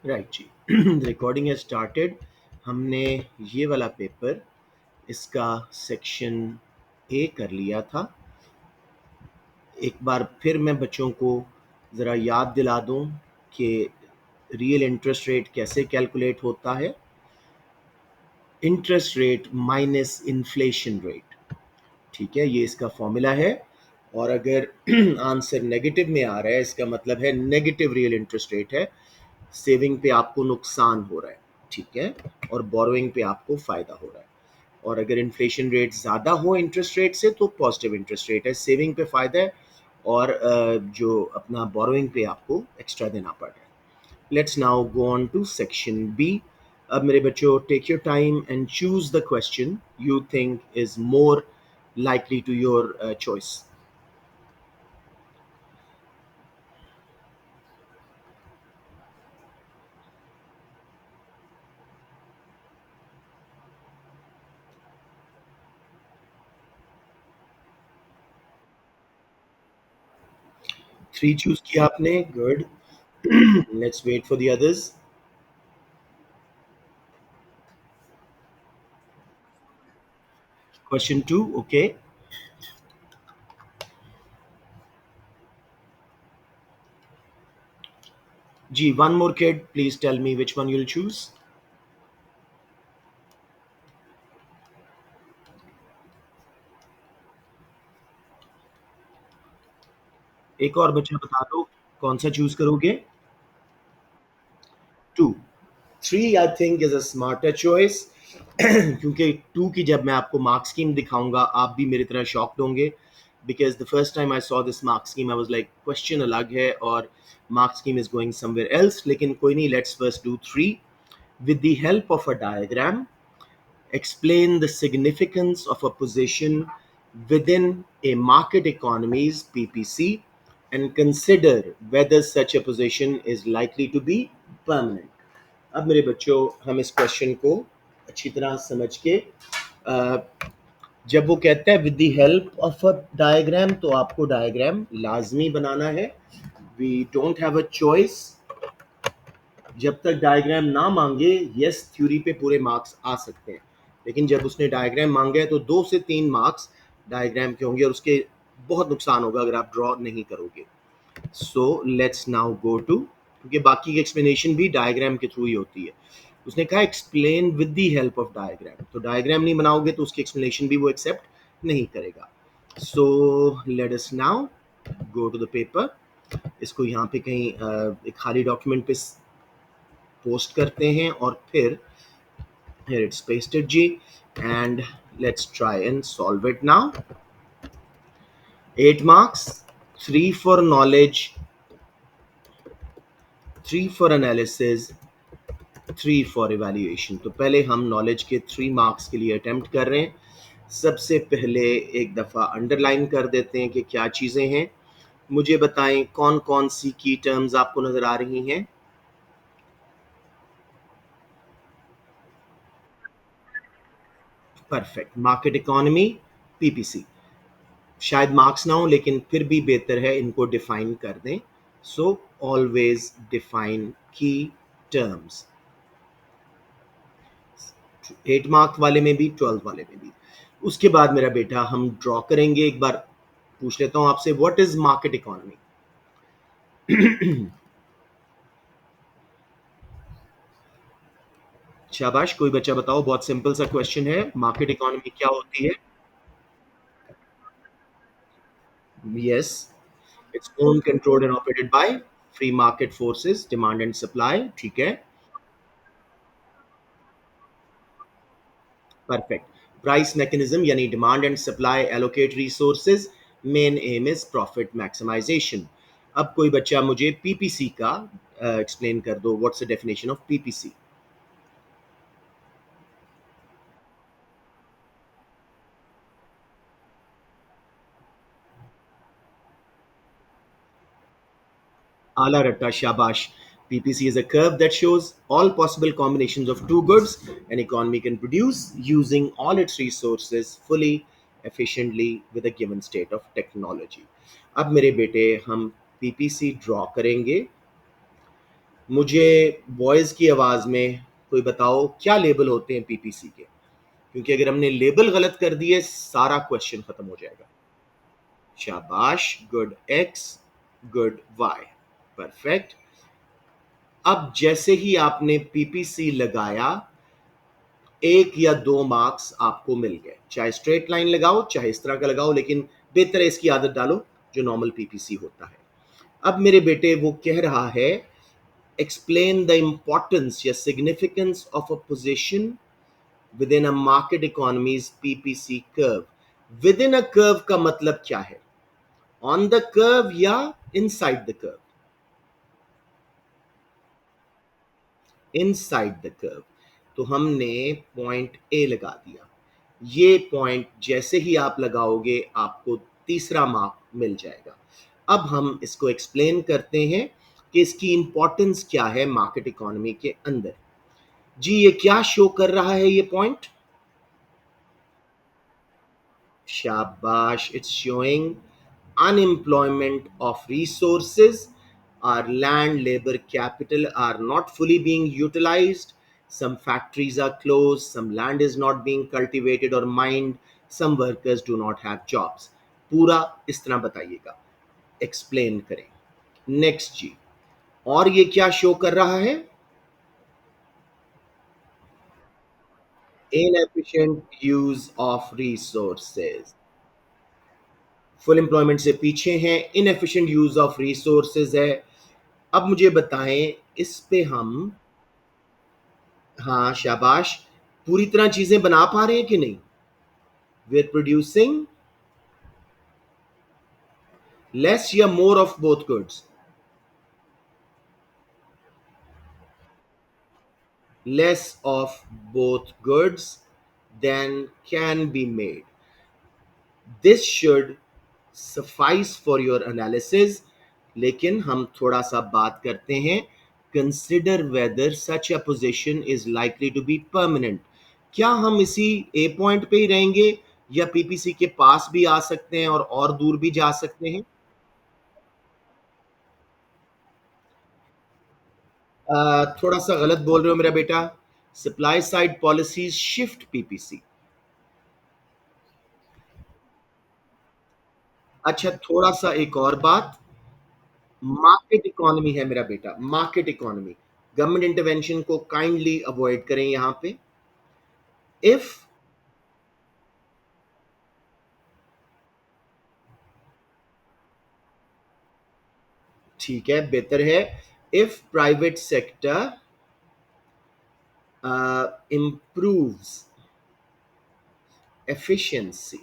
Right जी। Recording है started. हमने ये वाला पेपर, इसका सेक्शन ए कर लिया था। एक बार फिर मैं बच्चों को ज़रा याद दिला दूं कि रियल इंटरेस्ट रेट कैसे कैलकुलेट होता है। Interest rate minus inflation rate, ठीक है, ये इसका फॉर्मूला है। और अगर आंसर नेगेटिव में आ रहा है, इसका मतलब है नेगेटिव रियल इंटरेस्ट रेट है। सेविंग पे आपको नुकसान हो रहा है, ठीक है, और बोरोइंग पे आपको फायदा हो रहा है। और अगर इन्फ्लेशन रेट ज़्यादा हो इंटरेस्ट रेट से तो पॉजिटिव इंटरेस्ट रेट है, सेविंग पे फायदा है, और जो अपना बोरोइंग पे आपको एक्स्ट्रा देना पड़ रहा है। Let's now go on to section B. अब मेरे बच्चों, take your time and choose the question you think is more likely to your choice. 3 choose किया आपने, good. Let's wait for the others. Question 2, okay. G, one more kid, please tell me which one you'll choose. एक और बच्चा बता दो कौन सा choose करोगे। 2, 3 I think is a smarter choice. क्योंकि 2 की जब मैं आपको मार्क स्कीम दिखाऊंगा आप भी मेरी तरह शॉक्ड होंगे, because the first time I saw this mark scheme I was like question अलग है और mark scheme is going somewhere else. लेकिन कोई नहीं, let's first do 3 with the help of a diagram. Explain the significance of a position within a market economy's PPC and consider whether such a position is likely to be permanent. अब मेरे बच्चों, हम इस question को अच्छी तरह समझ के, जब वो कहता है with the help of a diagram, तो आपको डायग्राम लाजमी बनाना है। We don't have a choice. जब तक डायग्राम ना मांगे, यस थ्योरी पे पूरे मार्क्स आ सकते हैं, लेकिन जब उसने डायग्राम मांगे तो 2 से 3 मार्क्स डायग्राम के होंगे और उसके बहुत नुकसान होगा अगर आप ड्रॉ नहीं करोगे। So let's now go to, क्योंकि बाकी की एक्सप्लेनेशन भी डायग्राम के थ्रू ही होती है। उसने कहा explain with the help of diagram, तो डायग्राम नहीं बनाओगे तो उसकी एक्सप्लेनेशन भी वो एक्सेप्ट नहीं करेगा। So let us now go to the paper. इसको यहाँ पे कहीं एक खाली डॉक्यूमेंट पे पोस्ट करते हैं और फिर here it's pasted G, and let's try and solve it now. 8 marks, 3 for knowledge, 3 for analysis, 3 for evaluation. तो पहले हम नॉलेज के 3 मार्क्स के लिए अटेम्प्ट कर रहे हैं। सबसे पहले एक दफ़ा अंडरलाइन कर देते हैं कि क्या चीज़ें हैं। मुझे बताएं कौन कौन सी की टर्म्स आपको नज़र आ रही हैं। Perfect, market economy, PPC. शायद मार्क्स ना हो लेकिन फिर भी बेहतर है इनको डिफाइन कर दें। सो ऑलवेज डिफाइन की टर्म्स, 8 मार्क वाले में भी 12 वाले में भी। उसके बाद मेरा बेटा हम ड्रॉ करेंगे। एक बार पूछ लेता हूं आपसे, व्हाट इज मार्केट इकोनॉमी। शाबाश, कोई बच्चा बताओ, बहुत सिंपल सा क्वेश्चन है, मार्केट इकोनॉमी क्या होती है। Yes, it's own controlled and operated by free market forces, demand and supply, ठीक है। परफेक्ट, प्राइस मैकेनिज्म यानी demand and supply allocate resources, main aim is profit maximisation. अब कोई बच्चा मुझे पीपीसी का एक्सप्लेन कर दो, what's the definition of PPC. आला रट्टा, शाबाश। PPC is a curve that shows all possible combinations of two goods an economy can produce using all its resources fully, efficiently with a given state of technology. अब मेरे बेटे हम PPC draw करेंगे। मुझे boys की आवाज में कोई बताओ क्या लेबल होते हैं पीपीसी के, क्योंकि अगर हमने लेबल गलत कर दिए सारा क्वेश्चन खत्म हो जाएगा। शाबाश, good x, good y, perfect. अब जैसे ही आपने पीपीसी लगाया, एक या दो मार्क्स आपको मिल गए, चाहे स्ट्रेट लाइन लगाओ चाहे इस तरह का लगाओ, लेकिन बेहतर है इसकी आदत डालो जो नॉर्मल पीपीसी होता है। अब मेरे बेटे वो कह रहा है, explain the importance या significance of a position within a market economy's PPC curve। within a curve का मतलब क्या है, on the curve या inside the curve? inside the curve। तो हमने पॉइंट ए लगा दिया। ये पॉइंट जैसे ही आप लगाओगे आपको तीसरा मार्क मिल जाएगा। अब हम इसको एक्सप्लेन करते हैं कि इसकी इंपॉर्टेंस क्या है मार्केट इकोनॉमी के अंदर। जी ये क्या शो कर रहा है ये पॉइंट? शाबाश, it's showing unemployment of resources, our land, labor, capital are not fully being utilized, some factories are closed, some land is not being cultivated or mined, some workers do not have jobs। पूरा इस तरह बताइएगा, explain करें। Next जी, और ये क्या show कर रहा है? inefficient use of resources। Full employment से पीछे हैं, इनएफिशिएंट यूज ऑफ रिसोर्सेज है। अब मुझे बताएं इस पे हम, हाँ शाबाश, पूरी तरह चीजें बना पा रहे हैं कि नहीं? वी आर प्रोड्यूसिंग लेस या more of both goods? Less of both goods then can be made. This should suffice for your analysis। लेकिन हम थोड़ा सा बात करते हैं, consider whether such a position is likely to be permanent। क्या हम इसी ए पॉइंट पे ही रहेंगे या पीपीसी के पास भी आ सकते हैं और दूर भी जा सकते हैं? थोड़ा सा गलत बोल रहे हो मेरा बेटा। Supply side policies shift PPC. अच्छा थोड़ा सा एक और बात, मार्केट इकोनॉमी है मेरा बेटा, मार्केट इकोनॉमी। गवर्नमेंट इंटरवेंशन को काइंडली अवॉइड करें यहां पे। इफ, ठीक है बेहतर है, if private sector improves efficiency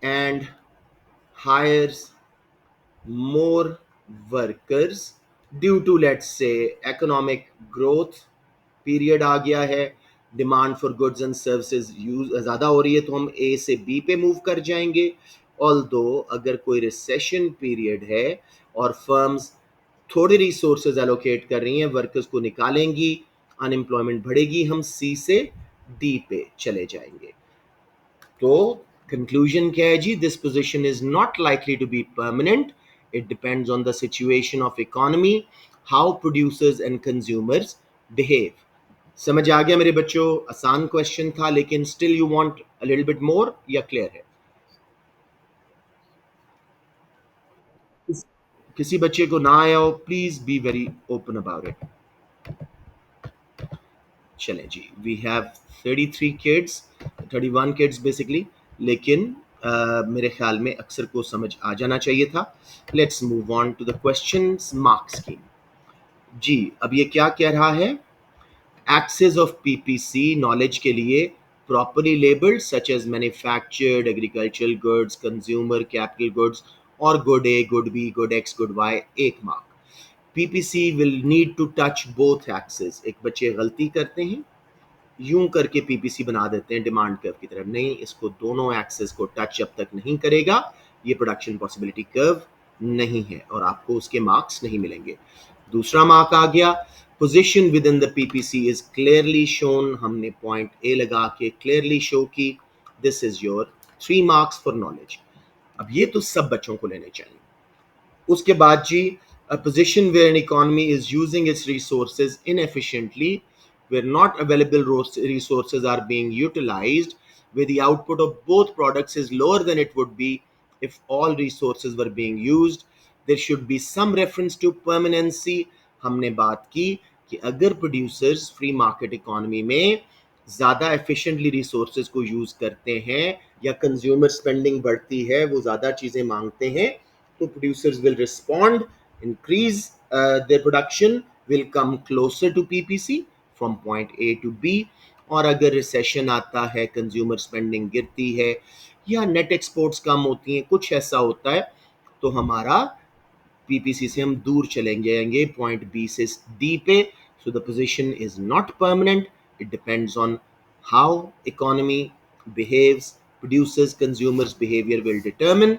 and hires more workers due to let's say economic growth, period आ गया है, demand for goods and services use ज़्यादा हो रही है, तो हम ए से बी पे मूव कर जाएंगे। ऑल दो अगर कोई रिसेशन पीरियड है और फर्म्स थोड़े रिसोर्सेज एलोकेट कर रही हैं, वर्कर्स को निकालेंगी, अनएम्प्लॉयमेंट बढ़ेगी, हम सी से डी पे चले जाएंगे। तो कंक्लूजन क्या है जी? This position is not likely to be permanent, it depends on the situation of economy, how producers and consumers behave. समझ आ गया मेरे बच्चों? आसान क्वेश्चन था, लेकिन still you want a little bit more या क्लियर है? किसी बच्चे को ना आया हो please be very open about it. चलें जी, we have 33 kids, 31 kids basically, लेकिन मेरे ख्याल में अक्सर को समझ आ जाना चाहिए था। Let's move on to the questions mark scheme. जी अब ये क्या कह रहा है? एक्सेस ऑफ पीपीसी नॉलेज के लिए properly labelled such as manufactured agricultural goods, consumer capital goods और good A, good B, good x, good Y, एक mark. PPC will need to touch both axes. एक बच्चे गलती करते हैं, यूं करके पीपीसी बना देते हैं डिमांड कर्व की तरफ, नहीं, इसको दोनों एक्सेस को टच जब तक नहीं करेगा ये प्रोडक्शन पॉसिबिलिटी कर्व नहीं है और आपको उसके मार्क्स नहीं मिलेंगे। दूसरा मार्क आ गया, position with in the PPC is clearly shown. हमने पॉइंट ए लगा के क्लियरली शो की, this is your 3 marks for knowledge. अब ये तो सब बच्चों को लेने चाहिए। उसके बाद जी A position where an economy is using its resources inefficiently, where not available resources are being utilized, where the output of both products is lower than it would be if all resources were being used. There should be some reference to permanency. हमने बात की कि अगर producers free market economy में ज़्यादा efficiently resources को use करते हैं या कंज्यूमर स्पेंडिंग बढ़ती है, वो ज़्यादा चीज़ें मांगते हैं, तो producers will respond, increase their production, will come closer to PPC from point A to B. और अगर रिसेशन आता है, कंज्यूमर स्पेंडिंग गिरती है या नेट एक्सपोर्ट्स कम होती हैं, कुछ ऐसा होता है, तो हमारा पीपीसी से हम दूर चले जाएंगे पॉइंट बी से डी पे. So the position is not permanent. It depends on how economy behaves. Producers consumers behavior will determine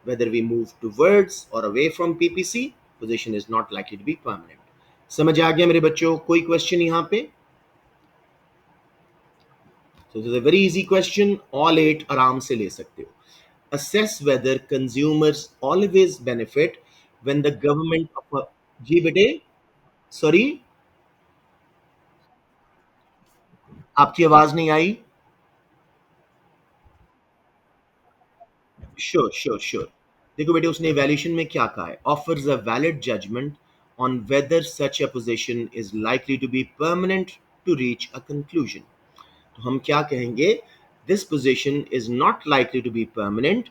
whether we move towards or away from PPC. Position is not likely to be permanent. समझ आ गया मेरे बच्चों? कोई question यहाँ पे? So this is a very easy question. All 8 आराम से ले सकते हो. Assess whether consumers always benefit when the government of a जी बेटे सॉरी आपकी आवाज नहीं आई. Sure sure sure. देखो बेटे उसने इवैल्यूएशन में क्या कहा है, offers a valid judgement on whether such a position is likely to be permanent to reach a conclusion. तो हम क्या कहेंगे, this position is not likely to be permanent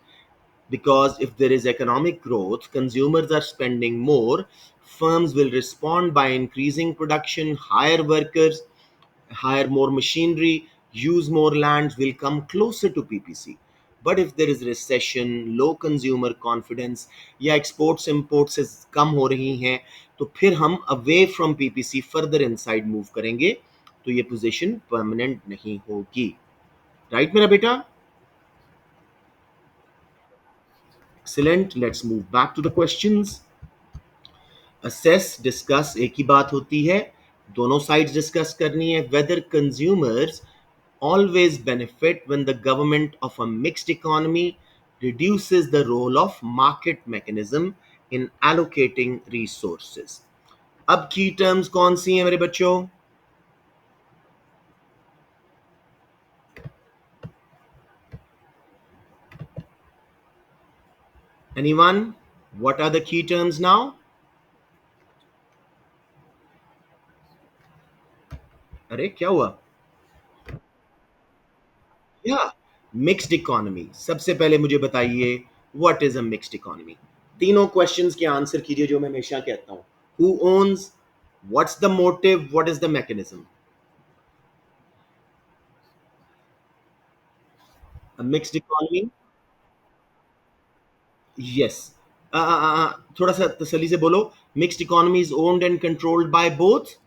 because if there is economic growth, consumers are spending more, firms will respond by increasing production, hire workers, hire more machinery, use more lands, will come closer to PPC. But if there is recession, low consumer confidence या exports imports से कम हो रही हैं, तो फिर हम away from PPC further inside move करेंगे, तो ये position permanent नहीं होगी. Right मेरा बेटा? Excellent. Let's move back to the questions. Assess, discuss एक ही बात होती है, दोनों sides discuss करनी है. Whether consumers always benefit when the government of a mixed economy reduces the role of market mechanism in allocating resources. अब key terms कौन सी हैं मेरे बच्चों? Anyone? What are the key terms now? अरे क्या हुआ? या मिक्स्ड इकोनॉमी. सबसे पहले मुझे बताइए what is a mixed economy. तीनों क्वेश्चंस के आंसर कीजिए जो मैं हमेशा कहता हूं. Who owns, what's the motive, what is the mechanism. A mixed economy. Yes. थोड़ा सा तसल्ली से बोलो. Mixed economy is owned and controlled by both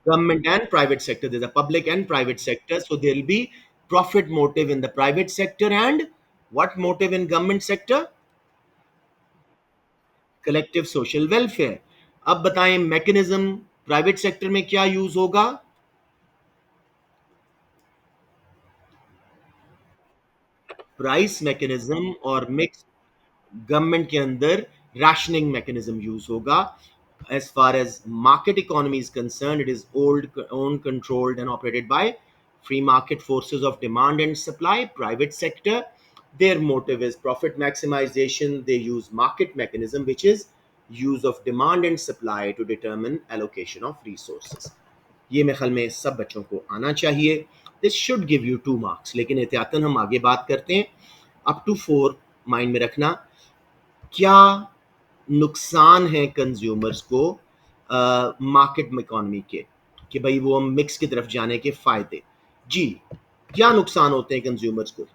government and private sector. There's a public and private sector, so there'll be profit motive in the private sector and what motive in government sector? Collective social welfare. अब बताएं mechanism private sector में क्या use होगा. Price mechanism. और mix government के अंदर rationing mechanism use होगा. As far as market economy is concerned, it is owned, controlled, and operated by free market forces of demand and supply. Private sector, their motive is profit maximization. They use market mechanism, which is use of demand and supply to determine allocation of resources. ये मेरे ख्याल में सब बच्चों को आना चाहिए. This should give you 2 marks, लेकिन एहतियातन हम आगे बात करते हैं. अप टू 4 माइंड में रखना. क्या नुकसान है कंज्यूमर्स को मार्केट इकोनॉमी के, कि भाई वो हम मिक्स की तरफ जाने के फायदे. जी, क्या नुकसान होते हैं कंज्यूमर्स को?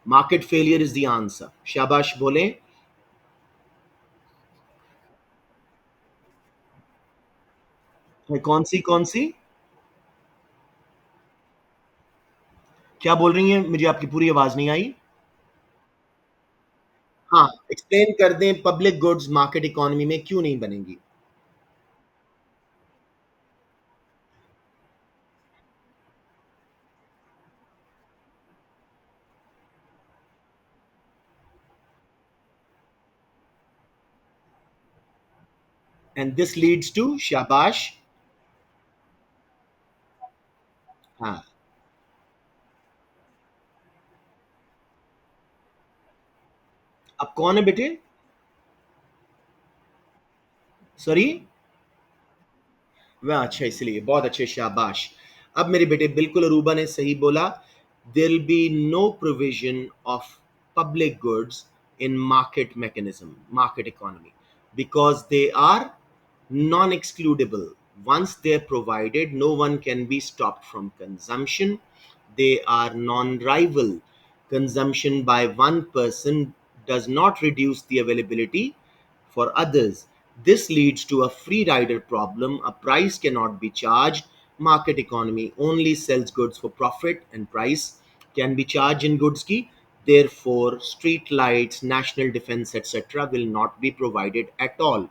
Market failure is the answer. शाबाश बोलें. कौन सी क्या बोल रही हैं? मुझे आपकी पूरी आवाज नहीं आई. हाँ, एक्सप्लेन कर दें पब्लिक गुड्स मार्केट इकोनॉमी में क्यों नहीं बनेंगी. एंड दिस लीड्स टू शाबाश। हाँ, अब कौन है बेटे? सॉरी। वह अच्छा, इसलिए बहुत अच्छे, शाबाश। अब मेरे बेटे बिल्कुल अरूबा ने सही बोला। There will be no provision of public goods in market mechanism, market economy, because they are non excludable. Once they're provided, no one can be stopped from consumption. They are non rival. Consumption by one person does not reduce the availability for others. This leads to a free rider problem. A price cannot be charged. Market economy only sells goods for profit, and price can be charged in goods ki. Therefore, street lights, national defense, etc. will not be provided at all.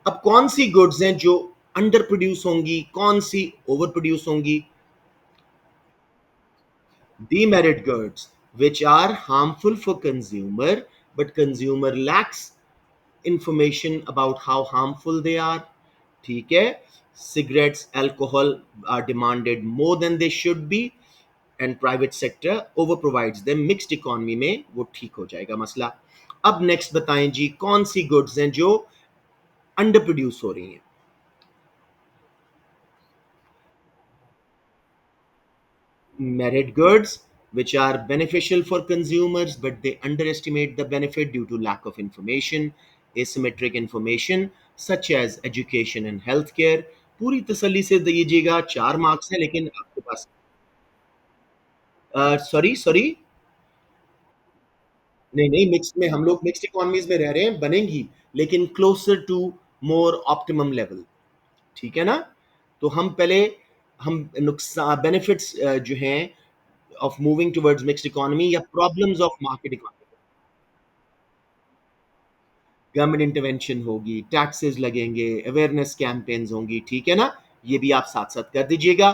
अब कौन सी goods हैं जो under produce होंगी, कौन सी over produce होंगी? Demerit goods, which are harmful for consumer, but consumer lacks information about how harmful they are. ठीक है? Cigarettes, alcohol are demanded more than they should be, and private sector over provides them. Mixed economy में वो ठीक हो जाएगा मसला। अब next बताएं जी, कौन सी गुड्स हैं जो अंडर प्रोड्यूस हो रही हैं? Merit goods, which are beneficial for consumers, but they underestimate the benefit due to lack of information, asymmetric information, such as education and healthcare. पूरी तसल्ली से दीजिएगा, 4 मार्क्स है लेकिन आपके पास। Sorry sorry. नहीं नहीं, मिक्स में हम लोग मिक्स्ड इकोनॉमीज में रह रहे हैं, बनेंगी, लेकिन closer to more optimum level. ठीक है ना? तो हम पहले, हम नुकसान बेनिफिट्स जो हैं of moving towards mixed economy या problems of market economy. Government intervention होगी, टैक्सेस लगेंगे, अवेयरनेस कैंपेन्स होंगी, ठीक है ना? ये भी आप साथ साथ कर दीजिएगा।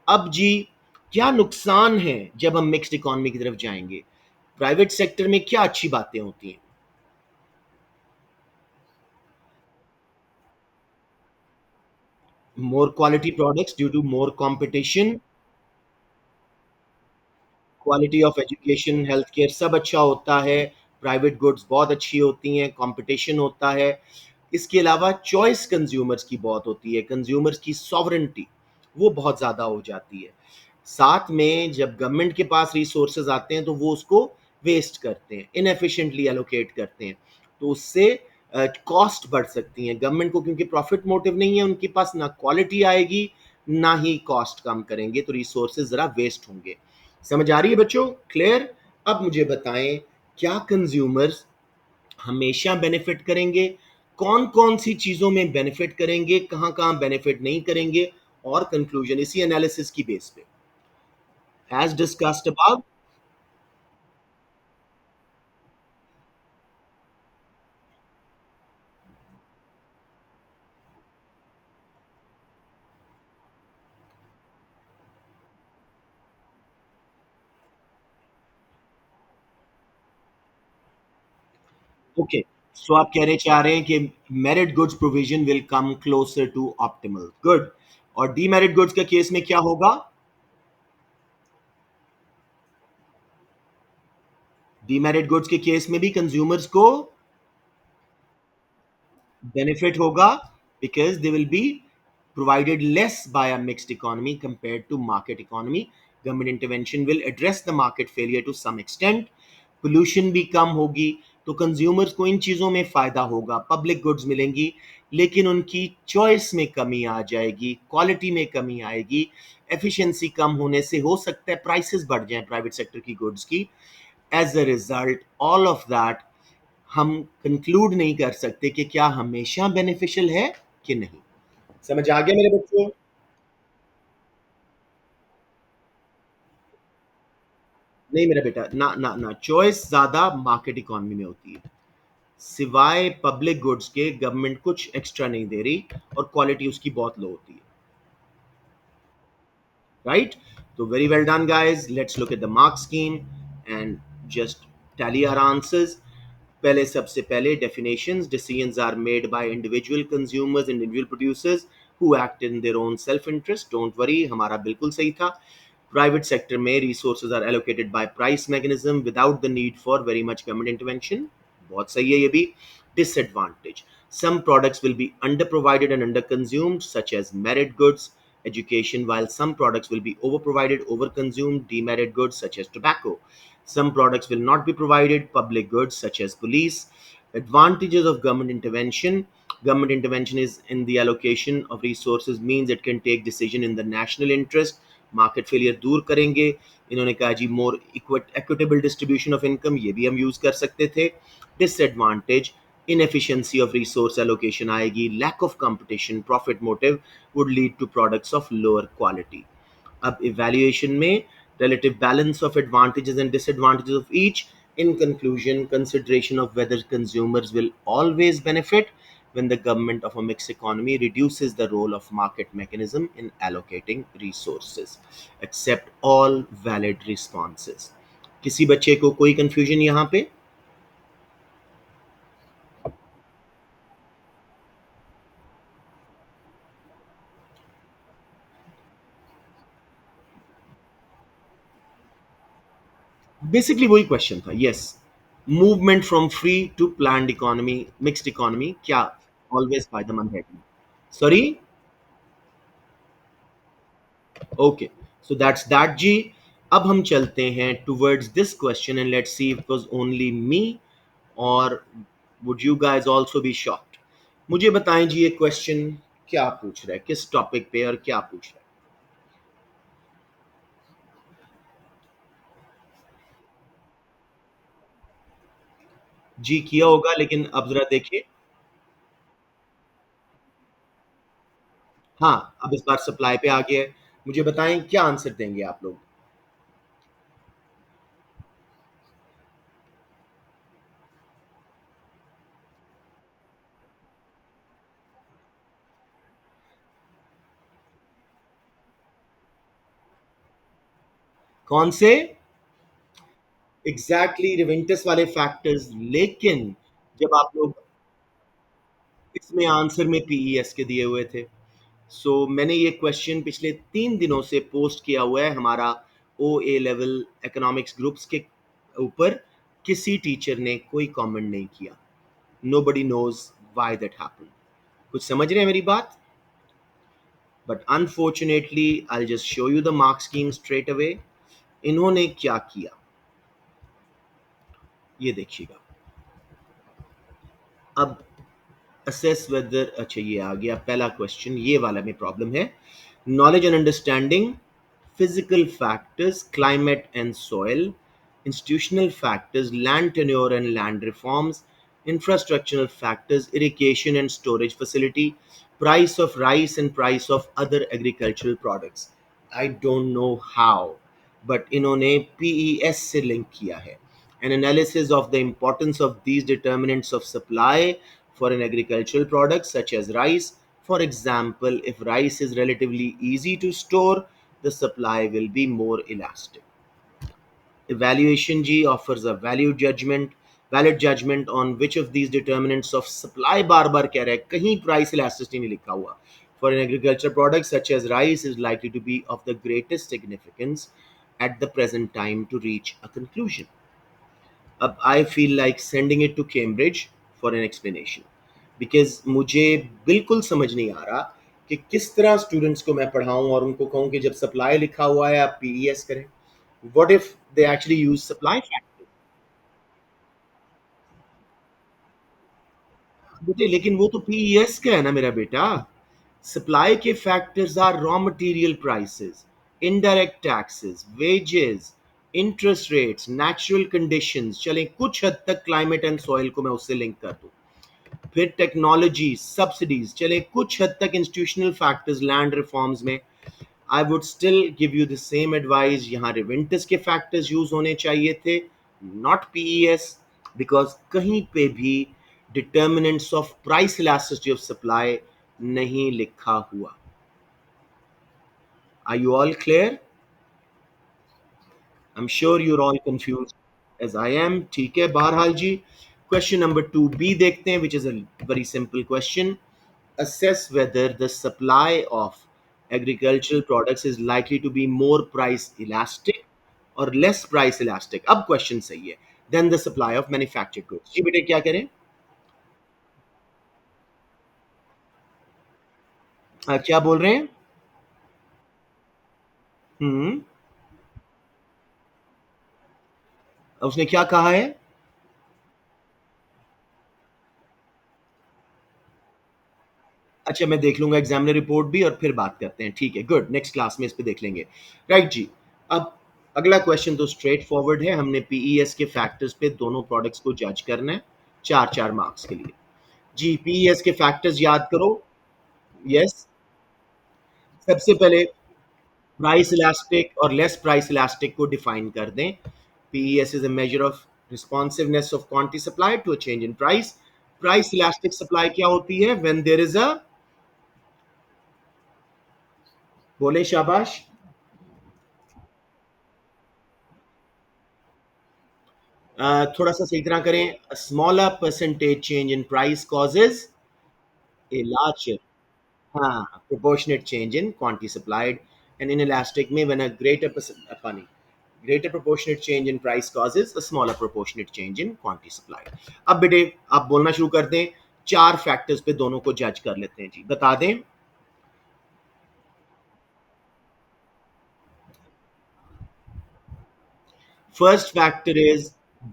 अब जी, क्या नुकसान है जब हम मिक्स्ड इकोनॉमी की तरफ जाएंगे? प्राइवेट सेक्टर में क्या अच्छी बातें होती हैं? More quality products due to more competition, quality of education, health care सब अच्छा होता है, प्राइवेट गुड्स बहुत अच्छी होती हैं, कंपटीशन होता है। इसके अलावा चॉइस कंज्यूमर्स की बहुत होती है, कंज्यूमर्स की सॉवरेंटी वो बहुत ज़्यादा हो जाती है। साथ में जब गवर्नमेंट के पास रिसोर्सेज आते हैं तो वो उसको वेस्ट करते हैं, इनएफिशिएंटली एलोकेट करते हैं, तो उससे कॉस्ट बढ़ सकती हैं गवर्नमेंट को, क्योंकि प्रॉफिट मोटिव नहीं है उनके पास, ना क्वालिटी आएगी ना ही कॉस्ट कम करेंगे, तो रिसोर्सेज ज़रा वेस्ट होंगे। समझ आ रही है बच्चों? क्लियर? अब मुझे बताएं, क्या कंज्यूमर्स हमेशा बेनिफिट करेंगे? कौन कौन सी चीज़ों में बेनिफिट करेंगे, कहाँ कहाँ बेनिफिट नहीं करेंगे? और कंक्लूजन इसी एनालिसिस की बेस पे, as discussed above. Okay, so आप कहने चाह रहे हैं कि merit goods provision will come closer to optimal, good. और डीमेरिट गुड्स का केस में क्या होगा? डीमेरिट गुड्स के केस में भी कंज्यूमर्स को benefit hoga, because they will be provided less by a mixed economy compared to market economy. Government intervention will address the market failure to some extent. Pollution भी कम होगी, तो consumers को इन चीज़ों में फ़ायदा होगा, पब्लिक गुड्स मिलेंगी, लेकिन उनकी चॉइस में कमी आ जाएगी, क्वालिटी में कमी आएगी, एफिशिएंसी कम होने से हो सकता है प्राइसेस बढ़ जाएं प्राइवेट सेक्टर की गुड्स की। As a result all of that, हम कंक्लूड नहीं कर सकते कि क्या हमेशा बेनिफिशियल है कि नहीं। समझ आ गया मेरे बच्चों? नहीं मेरा बेटा, ना ना ना, चॉइस ज्यादा मार्केट इकोनॉमी में होती है, सिवाय पब्लिक गुड्स के गवर्नमेंट कुछ एक्स्ट्रा नहीं दे रही, और क्वालिटी उसकी बहुत लो होती है, राइट? तो very well done guys, let's look at the mark scheme and just tally our answers. पहले सबसे पहले definitions, decisions are made by individual consumers, individual producers who act in their own self interest. Don't worry, हमारा बिल्कुल सही था. Private sector में resources are allocated by price mechanism without the need for very much government intervention. बहुत सही है ये भी. Disadvantage: some products will be underprovided and underconsumed, such as merit goods, education, while some products will be overprovided, overconsumed, demerit goods such as tobacco. Some products will not be provided, public goods such as police. Advantages of government intervention: government intervention is in the allocation of resources, means it can take decision in the national interest. Market failure दूर करेंगे. इन्होंने कहा जी more equitable distribution of income, ये भी हम use कर सकते थे. Disadvantage: inefficiency of resource allocation आएगी. lack of competition, profit motive would lead to products of lower quality. अब evaluation में relative balance of advantages and disadvantages of each. In conclusion, consideration of whether consumers will always benefit when the government of a mixed economy reduces the role of market mechanism in allocating resources. Accept all valid responses. किसी बच्चे को कोई confusion यहाँ पे? Basically वही question था. Yes, movement from free to planned economy, mixed economy क्या always फायदेमंद है? Sorry. Okay, so that's that जी. अब हम चलते हैं towards this question and let's see if it was only me or would you guys also be shocked. मुझे बताएं जी ये क्वेश्चन क्या पूछ रहा है, किस टॉपिक पे और क्या पूछ रहा है. जी किया होगा, लेकिन अब जरा देखिए. हाँ, अब इस बार सप्लाई पे आ गया है. मुझे बताएं क्या आंसर देंगे आप लोग. कौन से? एग्जैक्टली रिवेंटस वाले फैक्टर्स. लेकिन जब आप लोग इसमें आंसर में पीईएस के दिए हुए थे. सो मैंने ये क्वेश्चन पिछले 3 दिनों से पोस्ट किया हुआ है हमारा O A level economics groups के ऊपर. किसी टीचर ने कोई कमेंट नहीं किया. Nobody knows why that happen. कुछ समझ रहे हैं मेरी बात? But unfortunately I just show you the mark scheme straight away. इन्होंने क्या किया ये देखिएगा. अब assess whether, अच्छा ये आ गया पहला क्वेश्चन, ये वाला में प्रॉब्लम है. Knowledge and understanding, physical factors, climate and soil, institutional factors, land tenure and land reforms, infrastructural factors, irrigation and storage facility, price of rice and price of other agricultural products. I don't know how, but इन्होंने PES से link किया है. An analysis of the importance of these determinants of supply for an agricultural product such as rice. For example, if rice is relatively easy to store, the supply will be more elastic. Evaluation G offers a valid judgment on which of these determinants of supply. बार बार कह रहा है, कहीं price elasticity नहीं लिखा हुआ. For an agricultural product such as rice is likely to be of the greatest significance at the present time to reach a conclusion. अब I feel like sending it to Cambridge for an explanation, because मुझे बिल्कुल समझ नहीं आ रहा कि किस तरह students को मैं पढ़ाऊं और उनको कहूं कि जब सप्लाई लिखा हुआ है आप पीईएस करें. What if they actually use supply factor? बेटे लेकिन वो तो पीईएस का है ना मेरा बेटा. सप्लाई के factors are raw material prices, indirect taxes, wages, interest rates, natural conditions. चलें कुछ हद तक क्लाइमेट एंड सॉइल को मैं उससे लिंक कर दूं. फिर टेक्नोलॉजी, सब्सिडीज, चले कुछ हद तक इंस्टीट्यूशनल फैक्टर्स, लैंड रिफॉर्म्स में. I would still give you the same advice. यहाँ रिवेंटस के फैक्टर्स यूज होने चाहिए थे, नॉट पीईएस, बिकॉज कहीं पे भी determinants of price elasticity of supply नहीं लिखा हुआ. Are you all clear? I am sure your all confused as I am. ठीक है, बहरहाल जी क्वेश्चन नंबर 2b देखते हैं, which is a very simple question. Assess whether the supply of agricultural products is likely to be more price elastic or less price elastic. अब question सही है. Then the supply of manufactured goods. जी बेटे क्या करें? क्या बोल रहे हैं? हम्म. उसने क्या कहा है? अच्छा मैं देख लूंगा एग्जामिनर रिपोर्ट भी और फिर बात करते हैं. ठीक है, गुड. नेक्स्ट क्लास में इस पे देख लेंगे. राइट जी. अब अगला क्वेश्चन तो स्ट्रेट फॉरवर्ड है. हमने पीईएस के फैक्टर्स पे दोनों प्रोडक्ट्स को जज करना है, चार चार मार्क्स के लिए. जी पीईएस के फैक्टर्स याद करो. यस. सबसे पहले प्राइस इलास्टिक और लेस प्राइस इलास्टिक को डिफाइन कर दें. PES is a measure of responsiveness of quantity supply to a change in price. Price elastic supply क्या होती है? व्हेन देयर इज अ, बोले शाबाश, थोड़ा सा सही तरह करें. Smaller percentage change in price causes a larger, हाँ, proportionate change in quantity supplied. And inelastic में when a funny, greater proportionate change in price causes a smaller proportionate change in quantity supplied. अब बेटे आप बोलना शुरू कर दें. चार फैक्टर्स पे दोनों को जज कर लेते हैं जी. बता दें. First factor is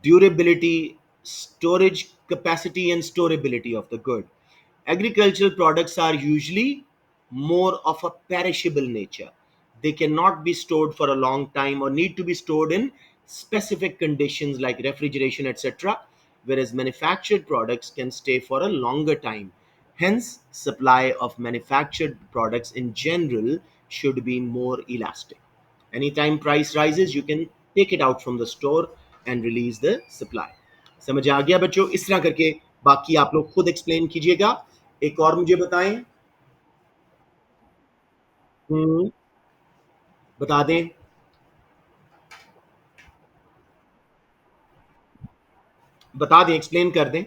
durability, storage capacity, and storability of the good. Agricultural products are usually more of a perishable nature. They cannot be stored for a long time or need to be stored in specific conditions like refrigeration, etc. Whereas manufactured products can stay for a longer time. Hence, supply of manufactured products in general should be more elastic. Anytime price rises, you can take it out from the store and release the supply. समझ आ गया बच्चों? इस तरह करके बाकी आप लोग खुद एक्सप्लेन कीजिएगा. एक और मुझे बताएं. हम्म. बता दें. बता दें, एक्सप्लेन कर दें.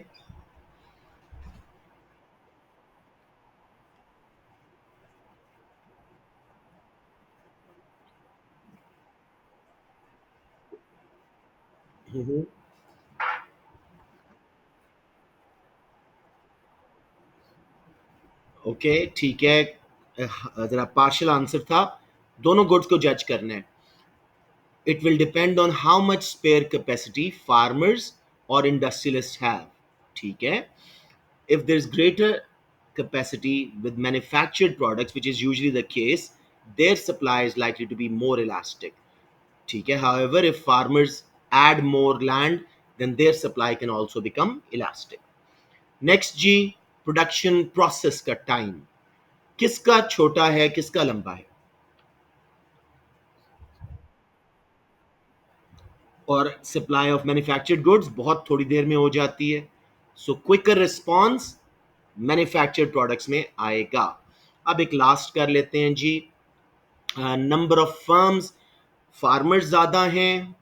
ओके ठीक है. जरा पार्शियल आंसर था. दोनों गुड्स को जज करना है. It will depend on how much spare capacity farmers or industrialists have. ठीक है. If there's greater capacity with manufactured products, which is usually the case, their supply is likely to be more elastic. ठीक है. However, if farmers add more land, then their supply can also become elastic. Next G, production process का time. किसका छोटा है, किसका लंबा है? और सप्लाई ऑफ मैन्युफैक्चर्ड गुड्स बहुत थोड़ी देर में हो जाती है. सो क्विकर रिस्पॉन्स मैन्युफैक्चर्ड प्रोडक्ट्स में आएगा. अब एक लास्ट कर लेते हैं जी. नंबर ऑफ फर्म्स, फार्मर्स ज़्यादा हैं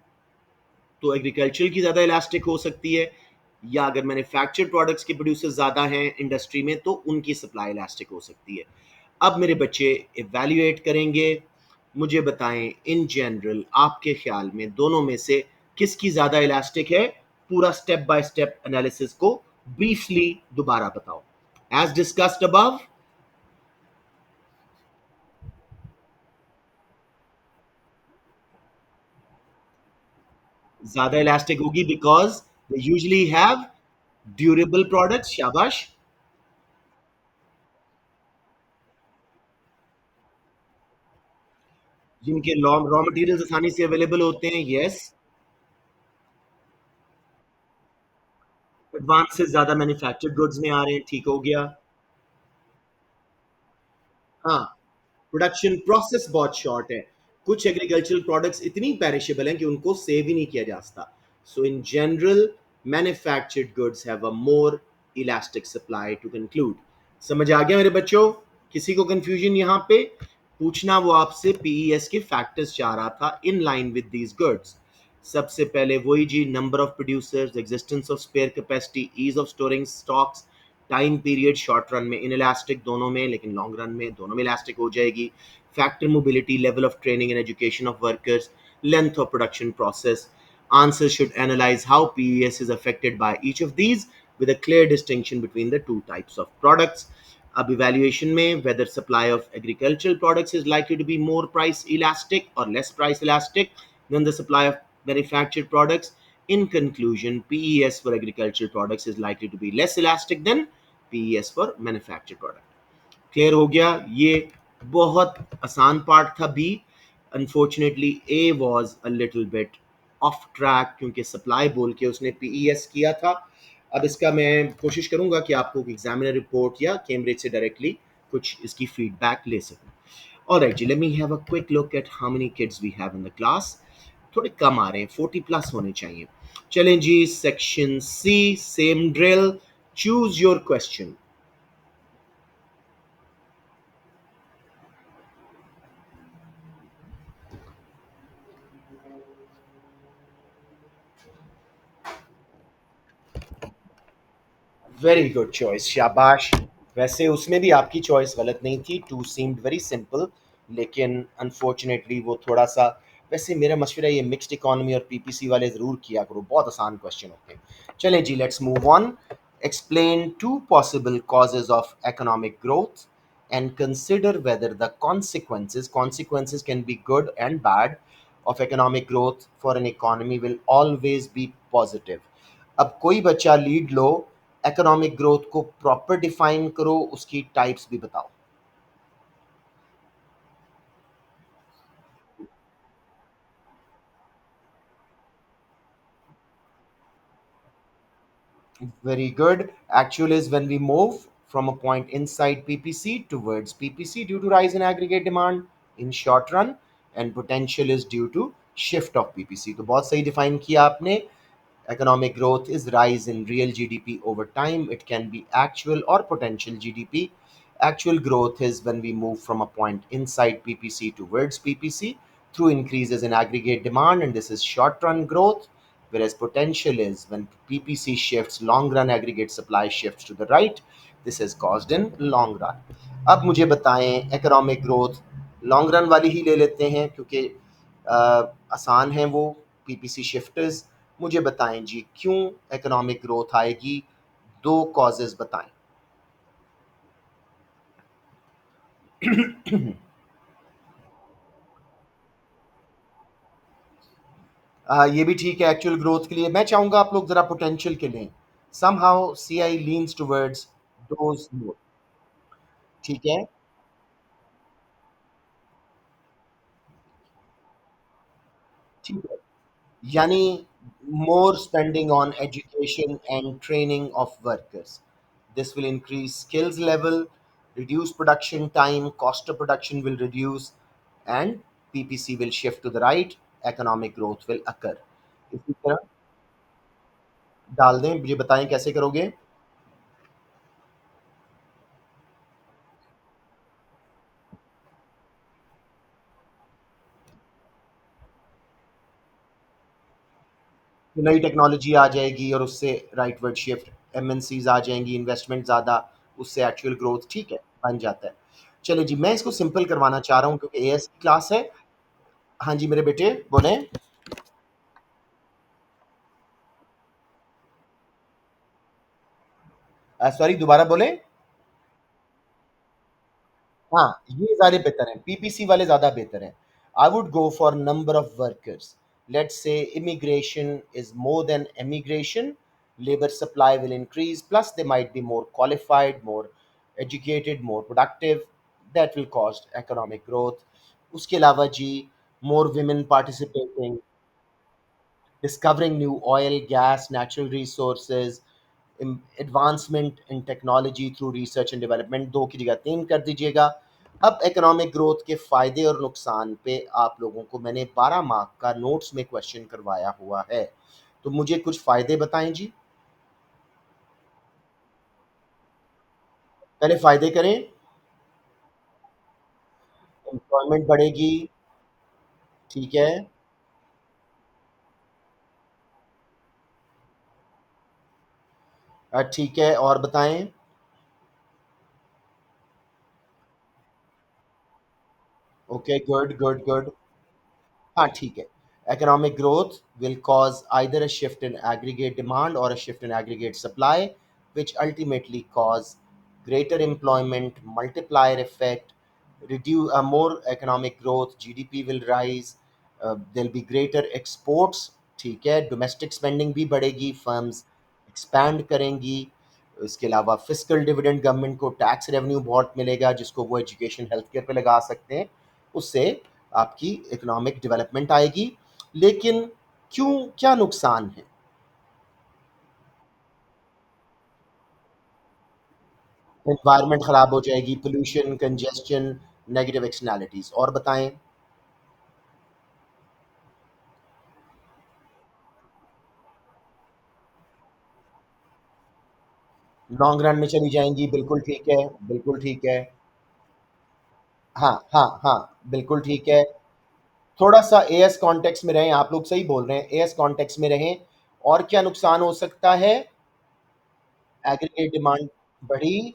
तो एग्रीकल्चर की ज़्यादा इलास्टिक हो सकती है, या अगर मैन्युफैक्चर्ड प्रोडक्ट्स के प्रोड्यूसर ज़्यादा हैं इंडस्ट्री में तो उनकी सप्लाई इलास्टिक हो सकती है. अब मेरे बच्चे इवैल्यूएट करेंगे. मुझे बताएं इन जनरल आपके ख्याल में दोनों में से किसकी ज़्यादा इलास्टिक है. पूरा स्टेप बाय स्टेप एनालिसिस को ब्रीफली दोबारा बताओ. एज डिस्कस्ड अबव, ज़्यादा इलास्टिक होगी because they usually have durable products. शाबाश. जिनके रॉ रॉ मटेरियल्स आसानी से अवेलेबल होते हैं. यस. एडवांस से ज्यादा मैन्युफैक्चर्ड गुड्स में आ रहे हैं. ठीक हो गया. हाँ, प्रोडक्शन प्रोसेस बहुत शॉर्ट है. कुछ एग्रीकल्चरल प्रोडक्ट्स इतनी पेरिशेबल हैं कि उनको सेव ही नहीं किया जा सकता. So in general manufactured goods have a more elastic supply to conclude. समझ आ गया मेरे बच्चों? किसी को कंफ्यूजन यहाँ पे पूछना, वो आपसे पीईएस के फैक्टर्स चाह रहा था in line with these goods. सबसे पहले वही जी, number of producers, existence of spare capacity, ease of storing stocks, time period, short run में इन इलास्टिक दोनों में, लेकिन लॉन्ग रन में दोनों में इलास्टिक हो जाएगी, factor mobility, level of training and education of workers, length of production process. Answers should analyze how PES is affected by each of these with a clear distinction between the two types of products. अब evaluation में whether supply of agricultural products is likely to be more price elastic or less price elastic than the supply of manufactured products. In conclusion, PES for agricultural products is likely to be less elastic than PES for manufactured products. Clear हो गया? ये बहुत आसान part था B. Unfortunately A was a little bit off track क्योंकि supply बोल के उसने पीईएस किया था. अब इसका मैं कोशिश करूंगा कि आपको एग्जामिनर रिपोर्ट या कैम्ब्रिज से डायरेक्टली कुछ इसकी फीडबैक ले सकूं. ऑलराइट जी, let me have a quick look at how many kids we have in the class. थोड़े कम आ रहे हैं, 40 प्लस होने चाहिए. चलें जी, section C, same drill. Choose your question. Very good choice, शाबाश. वैसे उसमें भी आपकी चॉइस गलत नहीं थी. टू सीम्ड वेरी सिंपल, लेकिन अनफॉर्चुनेटली वो थोड़ा सा. वैसे मेरा मशवरा है, ये मिक्स्ड इकोनॉमी और पीपीसी वाले ज़रूर किया करो, बहुत आसान क्वेश्चन होते हैं. चलें जी, let's move on. Explain two possible causes of economic growth and consider whether the consequences can be good and bad of economic growth for an economy will always be positive. अब कोई बच्चा lead लो, economic growth को proper define करो, उसकी types भी बताओ. Very good. Actual is when we move from a point inside PPC towards PPC due to rise in aggregate demand in short run, and potential is due to shift of PPC. तो बहुत सही define किया आपने. Economic growth is rise in real GDP over time. It can be actual or potential GDP. Actual growth is when we move from a point inside PPC towards PPC through increases in aggregate demand, and this is short run growth. Whereas potential is when PPC shifts, long run aggregate supply shifts to the right. This is caused in long run. अब मुझे बताएं, economic growth long run वाली ही ले लेते हैं क्योंकि आसान है वो, पीपीसी शिफ्टर्स. मुझे बताएं जी, क्यों इकोनॉमिक ग्रोथ आएगी? दो कॉजेज बताएं. ये भी ठीक है. एक्चुअल ग्रोथ के लिए मैं चाहूंगा आप लोग जरा पोटेंशियल के लें. Somehow CI leans towards those. ठीक है. ठीक है. यानी more spending on education and training of workers. This will increase skills level, reduce production time, cost of production will reduce, and PPC will shift to the right. Economic growth will occur. इसी तरह डाल दें. मुझे बताएं कैसे करोगे. नई technology आ जाएगी और उससे राइटवर्ड शिफ्ट, एमएनसीज आ जाएंगी, इन्वेस्टमेंट ज़्यादा, उससे एक्चुअल ग्रोथ ठीक है बन जाता है. चलिए जी, मैं इसको सिंपल करवाना चाह रहा हूँ क्योंकि एएस की क्लास है. हाँ जी मेरे बेटे बोलें. सॉरी, दोबारा बोलें. हाँ, ये ज़्यादा बेहतर हैं, पीपीसी वाले ज़्यादा बेहतर हैं. I would go for number of workers. Let's say immigration is more than emigration. Labour supply will increase, plus they might be more qualified, more educated, more productive. That will cause economic growth. उसके अलावा जी, मोर women participating, discovering new oil, gas, natural resources, advancement in technology through research and development. दो की जगह तीन कर दीजिएगा. अब economic growth के फ़ायदे और नुकसान पे आप लोगों को मैंने 12 मार्क का नोट्स में क्वेश्चन करवाया हुआ है. तो मुझे कुछ फ़ायदे बताएं जी. पहले फ़ायदे करें. एम्प्लॉयमेंट बढ़ेगी. ठीक है. ठीक है, और बताएं। Okay, good good good. हाँ, ठीक है। Economic growth will cause either a shift in aggregate demand or a shift in aggregate supply, which ultimately cause greater employment, multiplier effect, reduce more economic growth, GDP will rise, there'll be greater exports, ठीक है, domestic spending भी बढ़ेगी, firms expand करेंगी, इसके अलावा fiscal dividend, government को tax revenue बहुत मिलेगा जिसको वो एजुकेशन हेल्थ केयर पे लगा सकते हैं, उससे आपकी इकोनॉमिक डेवलपमेंट आएगी। लेकिन क्यों, क्या नुकसान है? एनवायरनमेंट खराब हो जाएगी, पोल्यूशन, कंजेस्शन, नेगेटिव एक्सटर्नैलिटीज, और बताएं। लॉन्ग रन में चली जाएंगी, बिल्कुल ठीक है, बिल्कुल ठीक है। हाँ हाँ हाँ, बिल्कुल ठीक है। थोड़ा सा एएस कॉन्टेक्स्ट में रहें, आप लोग सही बोल रहे हैं, एएस कॉन्टेक्स्ट में रहें। और क्या नुकसान हो सकता है? एग्रीगेट डिमांड बढ़ी,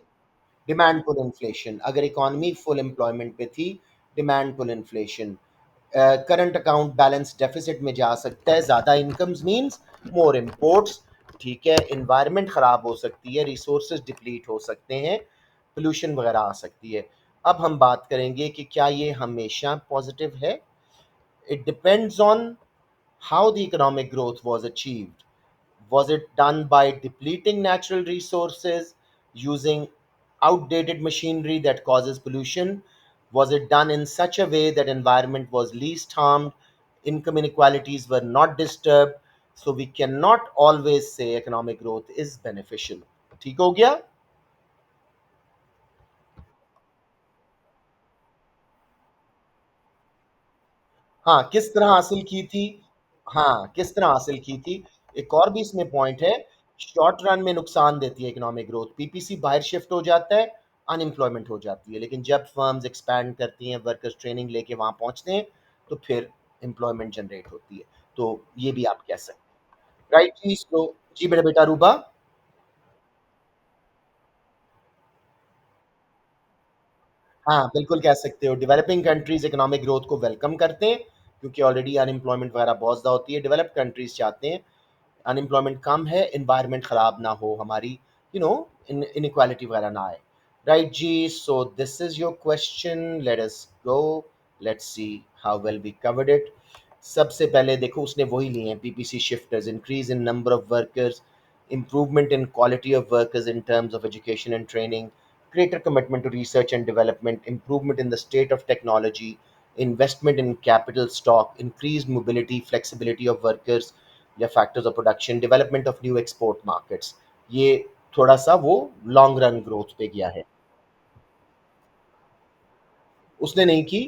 डिमांड पुल इन्फ्लेशन, अगर इकॉनमी फुल एम्प्लॉयमेंट पे थी, demand pull inflation, current account balance deficit में जा सकता है, ज़्यादा इनकम्स मींस मोर इम्पोर्ट्स, ठीक है, इन्वायरमेंट ख़राब हो सकती है, रिसोर्सेज डिप्लीट हो सकते हैं, पोल्यूशन वगैरह आ सकती है। अब हम बात करेंगे कि क्या ये हमेशा पॉजिटिव है। It depends on how the economic growth was achieved. Was it done by depleting natural resources, using outdated machinery that causes pollution? Was it done in such a way that environment was least harmed, income inequalities were not disturbed? So we cannot always say economic growth is beneficial. ठीक हो गया? हाँ, किस तरह हासिल की थी? हाँ, किस तरह हासिल की थी? एक और भी इसमें पॉइंट है, शॉर्ट रन में नुकसान देती है इकोनॉमिक ग्रोथ, पीपीसी बाहर शिफ्ट हो जाता है, अनएम्प्लॉयमेंट हो जाती है, लेकिन जब फर्म्स एक्सपैंड करती हैं, वर्कर्स ट्रेनिंग लेके वहाँ पहुँचते हैं, तो फिर एम्प्लॉयमेंट जनरेट होती है। तो ये भी आप कह सकते हैं। राइट जी, तो जी मेरा बेटा रूबा। हाँ, बिल्कुल कह सकते हो। डेवलपिंग कंट्रीज़ इकोनॉमिक ग्रोथ को वेलकम करते हैं, क्योंकि ऑलरेडी अनएम्प्लॉयमेंट वगैरह बहुत ज़्यादा होती है। डेवलप्ड कंट्रीज़ चाहते हैं अनएम्प्लॉयमेंट कम है, एनवायरनमेंट खराब ना हो, हमारी यू नो इनइक्वालिटी वगैरह ना आए। राइट जी, so this is your question, let us go, let's see how well we covered it. सबसे पहले देखो उसने वही लिए हैं, PPC shifters, increase in number of workers, improvement in quality of workers in terms of education and training, greater commitment to research and development, improvement in the state of technology, investment in capital stock, increased mobility, flexibility of workers या factors of production, development of new export markets. ये थोड़ा सा वो long run growth पे गया है। उसने नहीं की,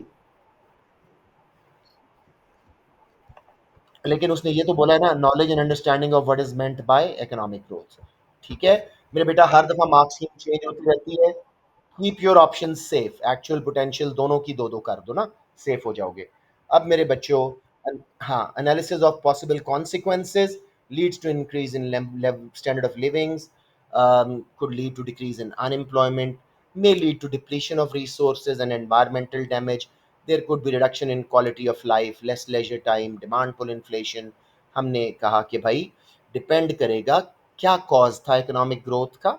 लेकिन उसने ये तो बोला है ना, knowledge and understanding of what is meant by economic growth. ठीक है मेरे बेटा, हर दफा मार्क्स स्कीम चेंज होती रहती है, keep your option safe, actual potential दोनों की दो दो कर दो ना, सेफ हो जाओगे। अब मेरे बच्चों, हाँ, analysis of possible consequences leads to increase in standard of livings, could lead to decrease in unemployment, may lead to depletion of resources and environmental damage. There could be reduction in quality of life, less leisure time, demand pull inflation. हमने कहा कि भाई depend करेगा क्या cause था economic growth का,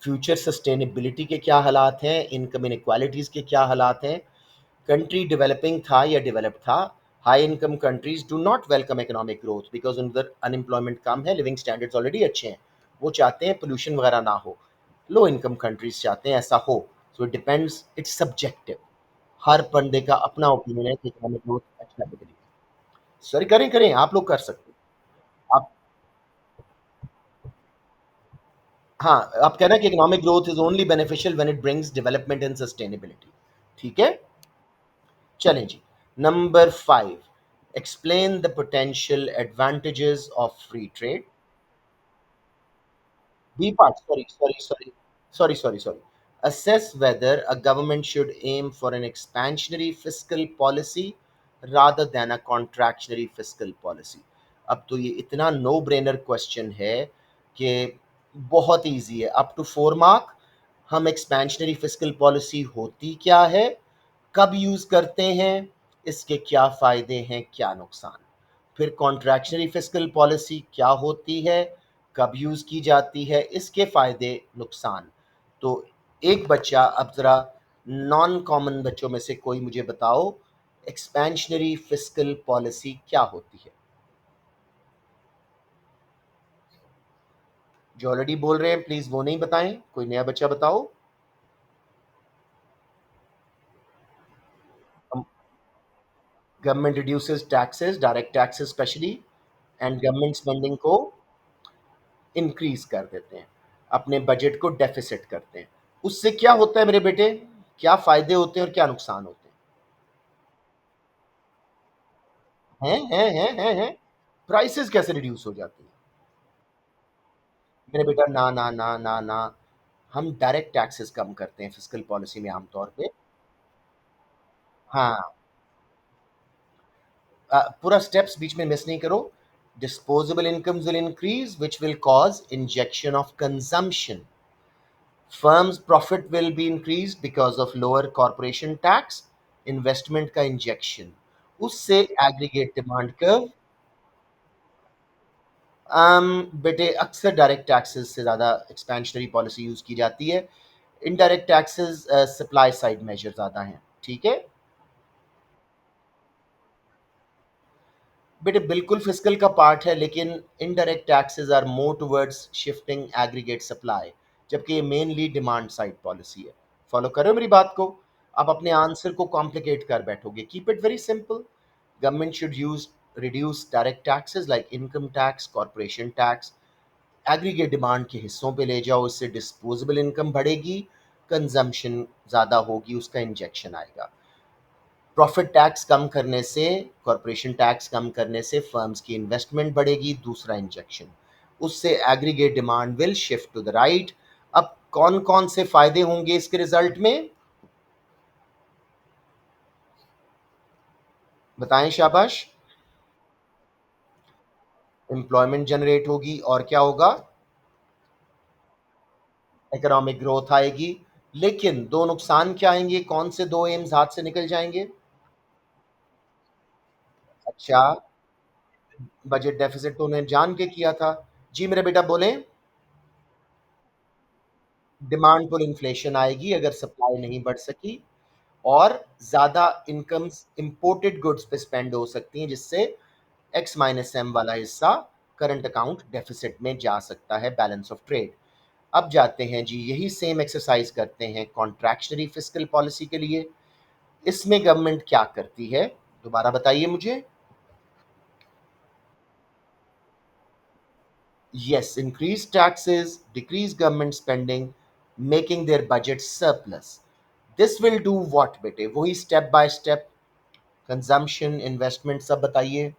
future sustainability के क्या हालात हैं, इनकम इनक्वालिटीज़ के क्या हालात हैं, कंट्री डेवलपिंग था या डेवलप था। High income countries do not welcome economic growth because उधर अनएम्प्लॉयमेंट कम है, लिविंग स्टैंडर्ड्स ऑलरेडी अच्छे हैं, वो चाहते हैं पोल्यूशन वगैरह ना हो। लो इनकम कंट्रीज चाहते हैं ऐसा हो। So it depends, it's subjective, हर बंदे का अपना ओपिनियन है कि इकोनॉमिक ग्रोथ अच्छा है कि नहीं। सॉरी, करें करें, आप लोग कर सकते हो। आप, हाँ, आप कह रहे हैं कि economic growth is only beneficial when it brings development and sustainability. ठीक है, चलें जी। Number 5, explain the potential advantages of free trade. B part, sorry. Assess whether a government should aim for an expansionary fiscal policy rather than a contractionary fiscal policy. अब तो ये इतना no brainer question है कि बहुत easy है, up to 4 mark. हम expansionary fiscal policy होती क्या है, कब यूज करते हैं, इसके क्या फायदे हैं, क्या नुकसान। फिर कॉन्ट्रैक्शनरी फिस्कल पॉलिसी क्या होती है, कब यूज की जाती है, इसके फायदे नुकसान। तो एक बच्चा अब जरा नॉन कॉमन बच्चों में से कोई मुझे बताओ, एक्सपेंशनरी फिस्कल पॉलिसी क्या होती है। जो ऑलरेडी बोल रहे हैं प्लीज वो नहीं बताएं, कोई नया बच्चा बताओ। Government reduces taxes, direct taxes specially, and government spending को इंक्रीज कर देते हैं, अपने बजट को डेफिसिट करते हैं। उससे क्या होता है मेरे बेटे, क्या फायदे होते हैं और क्या नुकसान होते हैं। प्राइसेस कैसे रिड्यूस हो जाती है मेरे बेटा, ना ना ना ना ना, हम डायरेक्ट टैक्सेस कम करते हैं फिस्कल पॉलिसी में आमतौर पे। हाँ, पूरा स्टेप्स बीच में मिस नहीं करो। Disposable incomes will increase which will cause injection of consumption. Firms' profit will be increased because of lower corporation tax, investment का इंजेक्शन, उससे एग्रीगेट डिमांड कर्व। बेटे अक्सर डायरेक्ट टैक्सेस से ज़्यादा एक्सपेंशनरी पॉलिसी यूज़ की जाती है। Indirect taxes supply side measure ज़्यादा हैं, ठीक है बेटे, बिल्कुल फिस्कल का पार्ट है, लेकिन indirect taxes are more towards shifting aggregate supply, जबकि ये मेनली डिमांड साइड पॉलिसी है। फॉलो करो मेरी बात को। आप अपने आंसर को कॉम्प्लिकेट कर बैठोगे, keep it very simple. Government should use reduce direct taxes like income tax, corporation tax, aggregate demand के हिस्सों पे ले जाओ, इससे डिस्पोजेबल इनकम बढ़ेगी, कंजम्पशन ज़्यादा होगी, उसका इंजेक्शन आएगा। प्रॉफिट टैक्स कम करने से, कॉरपोरेशन टैक्स कम करने से फर्म्स की इन्वेस्टमेंट बढ़ेगी, दूसरा इंजेक्शन, उससे aggregate demand will shift to the right. अब कौन कौन से फायदे होंगे इसके रिजल्ट में, बताएं शाबाश। एम्प्लॉयमेंट जनरेट होगी और क्या होगा, इकोनॉमिक ग्रोथ आएगी। लेकिन दो नुकसान क्या आएंगे, कौन से दो एम्स हाथ से निकल जाएंगे। अच्छा, बजट डेफिसिट तो उन्हें जान के किया था। जी मेरे बेटा बोले, डिमांड पुल इन्फ्लेशन आएगी अगर सप्लाई नहीं बढ़ सकी, और ज़्यादा इनकम्स इंपोर्टेड गुड्स पे स्पेंड हो सकती हैं, जिससे एक्स माइनस एम वाला हिस्सा करंट अकाउंट डेफिसिट में जा सकता है, बैलेंस ऑफ ट्रेड। अब जाते हैं जी, यही सेम एक्सरसाइज करते हैं कॉन्ट्रैक्शनरी फिस्कल पॉलिसी के लिए। इसमें गवर्नमेंट क्या करती है, दोबारा बताइए मुझे। Yes, increase taxes, decrease government spending, making their budget surplus. This will do what बेटे, वही step by step, consumption, investment, सब बताइए।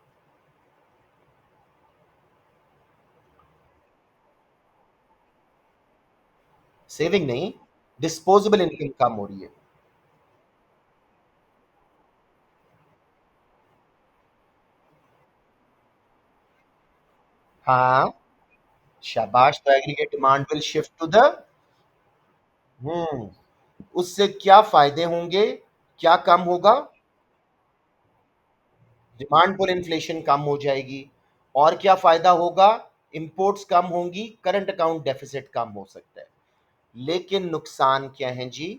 सेविंग नहीं, डिस्पोजेबल इनकम कम हो रही है। हाँ, शाबाश, तो aggregate demand will shift to the, hmm, उससे क्या फायदे होंगे, क्या कम होगा, डिमांड पुल इन्फ्लेशन कम हो जाएगी। और क्या फायदा होगा, इंपोर्ट्स कम होंगी, करंट अकाउंट डेफिसिट कम हो सकता है। लेकिन नुकसान क्या है जी,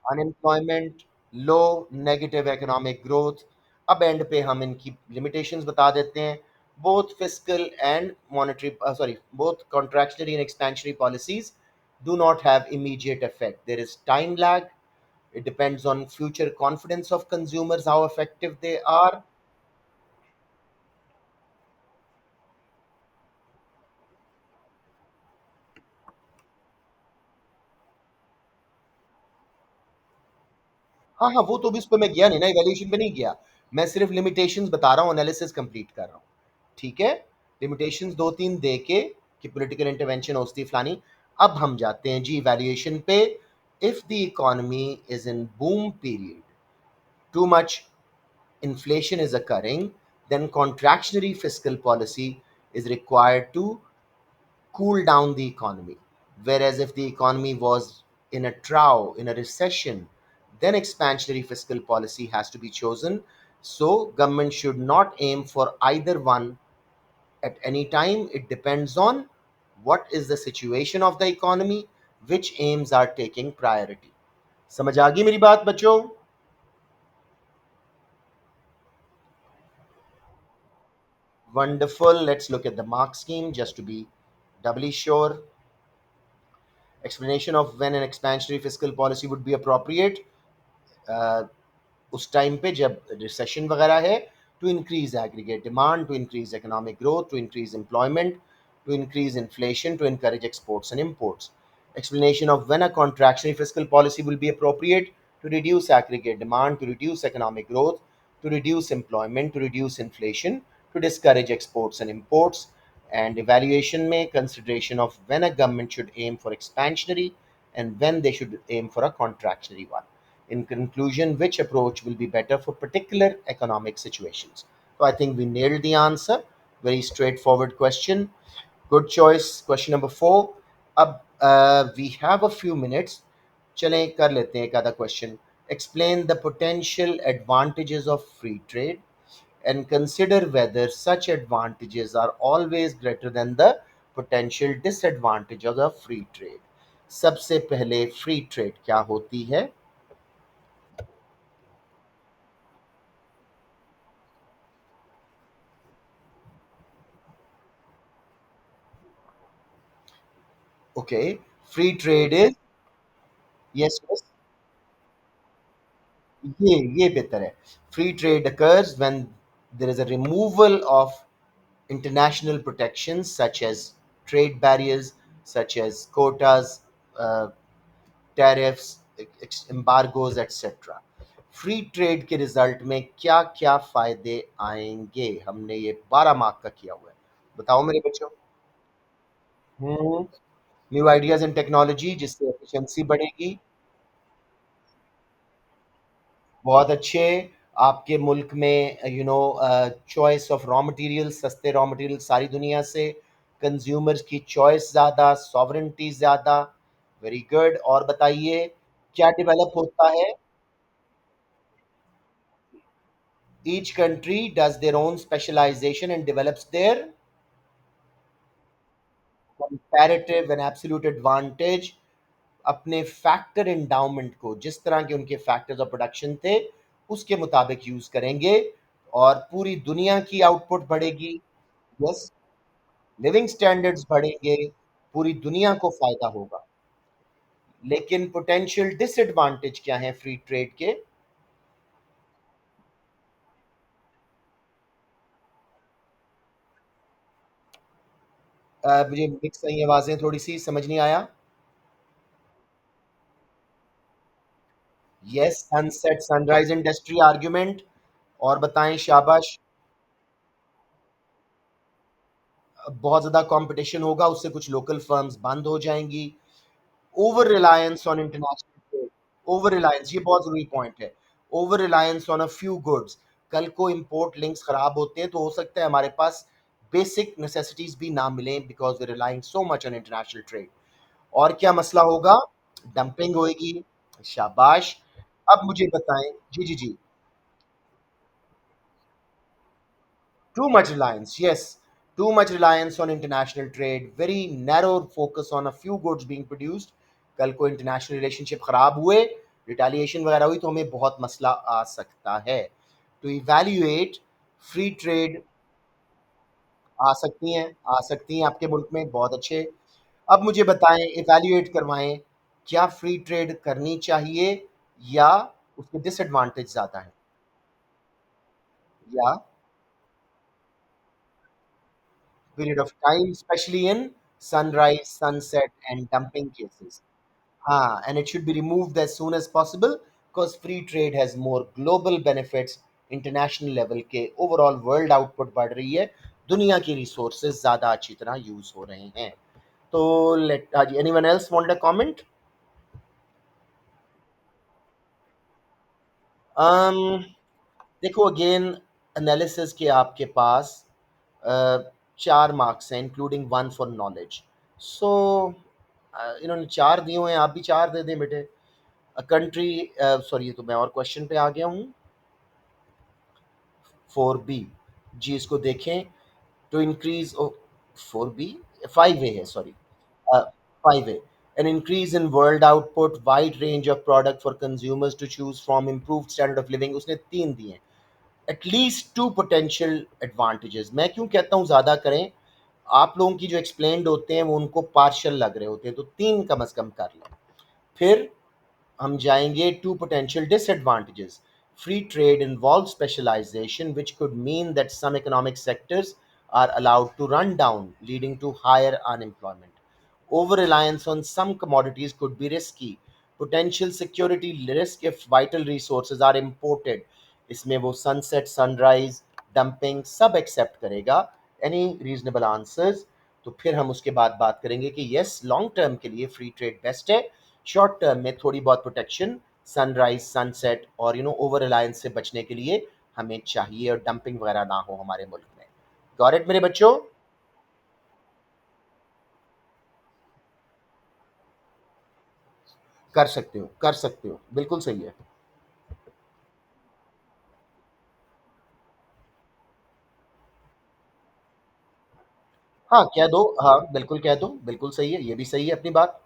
अनएम्प्लॉयमेंट, लो, नेगेटिव इकोनॉमिक ग्रोथ। अब एंड पे हम इनकी लिमिटेशंस बता देते हैं। Both fiscal and monetary, sorry, both contractionary and expansionary policies do not have immediate effect. There is time lag. It depends on future confidence of consumers, how effective they are. हाँ हाँ, वो तो भी उस पर मैं गया नहीं ना, इवैल्यूएशन पे नहीं गया। मैं सिर्फ लिमिटेशंस बता रहा हूँ, एनालिसिस कंप्लीट कर रहा हूँ, ठीक है। लिमिटेशंस दो तीन दे के कि पॉलिटिकल इंटरवेंशन होती फलानी। अब हम जाते हैं जी इवैल्यूएशन पे। If the economy is in boom period, too much inflation is occurring, then contractionary fiscal policy is required to cool down the economy. Whereas if the economy was in a trough, in a recession, then expansionary fiscal policy has to be chosen. So government should not aim for either one at any time. It depends on what is the situation of the economy, which aims are taking priority. समझ आ गई मेरी बात बच्चों? Wonderful. Let's look at the mark scheme just to be doubly sure. Explanation of when an expansionary fiscal policy would be appropriate. Uh, उस time पे जब recession वगैरह है, to increase aggregate demand, to increase economic growth, to increase employment, to increase inflation, to encourage exports and imports. Explanation of when a contractionary fiscal policy will be appropriate: to reduce aggregate demand, to reduce economic growth, to reduce employment, to reduce inflation, to discourage exports and imports. And evaluation may consideration of when a government should aim for expansionary and when they should aim for a contractionary one. In conclusion, which approach will be better for particular economic situations? So I think we nailed the answer. Very straightforward question. Good choice. Question number 4. अब we have a few minutes. चलें कर लेते हैं एक आधा question. Explain the potential advantages of free trade and consider whether such advantages are always greater than the potential disadvantage of the free trade. सबसे पहले free trade क्या होती है? Okay, free trade is, yes, yes, ये बेहतर है. Free trade occurs when there is a removal of international protections such as trade barriers, such as quotas, uh, tariffs, embargoes, etc. Free trade के result में क्या क्या फायदे आएंगे? हमने ये 12 मार्क का किया हुआ है. बताओ मेरे बच्चों. न्यू आइडियाज एंड टेक्नोलॉजी जिससे एफिशिएंसी बढ़ेगी. बहुत अच्छे. आपके मुल्क में चॉइस ऑफ रॉ मटेरियल, सस्ते रॉ मटेरियल सारी दुनिया से, कंज्यूमर्स की चॉइस ज़्यादा, सॉवरेंटी ज़्यादा. Very good. और बताइए क्या डेवलप होता है? Each country does their own specialization and develops their comparative and absolute advantage. अपने फैक्टर एंडाउमेंट को, जिस तरह के उनके फैक्टर्स ऑफ प्रोडक्शन थे, उसके मुताबिक यूज करेंगे और पूरी दुनिया की आउटपुट बढ़ेगी. यस. लिविंग स्टैंडर्ड्स बढ़ेंगे, पूरी दुनिया को फायदा होगा. लेकिन पोटेंशियल डिसएडवांटेज क्या है फ्री ट्रेड के? मुझे मिक्स आई आवाजें, थोड़ी सी समझ नहीं आया. Yes, sunset sunrise industry argument. और बताएं, शाबाश. बहुत ज्यादा कंपटीशन होगा, उससे कुछ लोकल फर्म्स बंद हो जाएंगी. Over reliance on international trade. Over Reliance, ये बहुत जरूरी पॉइंट है. Over reliance on a few goods. कल को इंपोर्ट लिंक्स खराब होते हैं तो हो सकता है हमारे पास बेसिक नेसेसिटीज भी ना मिलें because we relying so much on international trade. और क्या मसला होगा? डंपिंग होएगी. शाबाश. अब मुझे बताएं. जी जी जी. Too much reliance, yes. Too much reliance on international trade, very narrow focus on a few goods being produced. कल को इंटरनेशनल रिलेशनशिप खराब हुए, रिटेलिएशन वगैरह हुई तो हमें बहुत मसला आ सकता है. To evaluate free trade. आ सकती हैं, आ सकती हैं आपके मुल्क में. बहुत अच्छे. अब मुझे बताएं, इवैल्यूएट करवाएं, क्या फ्री ट्रेड करनी चाहिए या उसके डिसएडवांटेज ज़्यादा हैं? या period of time, especially in sunrise, sunset, and dumping cases. And it should be removed as soon as possible because free trade has more global benefits. International level के overall world output बढ़ रही है, दुनिया की resources ज़्यादा अच्छी तरह use हो रहे हैं. तो let anyone else want a comment? um देखो अगेन, एनालिसिस के आपके पास 4 मार्क्स हैं, इंक्लूडिंग 1 फॉर नॉलेज। सो इन्होंने 4 दिए हुए हैं, आप भी 4 दे दें बेटे। अ कंट्री, सॉरी, ये तो मैं और क्वेश्चन पे आ गया हूँ। 4 बी, जी इसको देखें। टू इंक्रीज, 4 बी, 5 ए है, sorry, 5 A, an increase in world output, wide range of product for consumers to choose from, improved standard of living, उसने 3 दिए हैं। At least 2 potential advantages. मैं क्यों कहता हूँ ज़्यादा करें, आप लोगों की जो एक्सप्लेन्ड होते हैं वो उनको पार्शियल लग रहे होते हैं, तो 3 कम से कम कर लें। फिर हम जाएंगे to potential disadvantages. Free trade involve specialization which could mean that some economic sectors are allowed to run down, leading to higher unemployment. Over reliance on some commodities could be risky. Potential security risk if vital resources are imported. इसमें वो sunset, sunrise, dumping सब accept करेगा। Any reasonable answers? तो फिर हम उसके बाद बात करेंगे कि यस, लॉन्ग टर्म के लिए फ्री ट्रेड बेस्ट है, शॉर्ट टर्म में थोड़ी बहुत प्रोटेक्शन सनराइज, सनसेट और ओवर रिलायंस से बचने के लिए हमें चाहिए, और डंपिंग वगैरह ना हो हमारे मुल्क में। गॉट इट मेरे बच्चों? कर सकते हो, कर सकते हो, बिल्कुल सही है। हाँ, कह दो, हाँ, बिल्कुल कह दो, बिल्कुल सही है, ये भी सही है अपनी बात।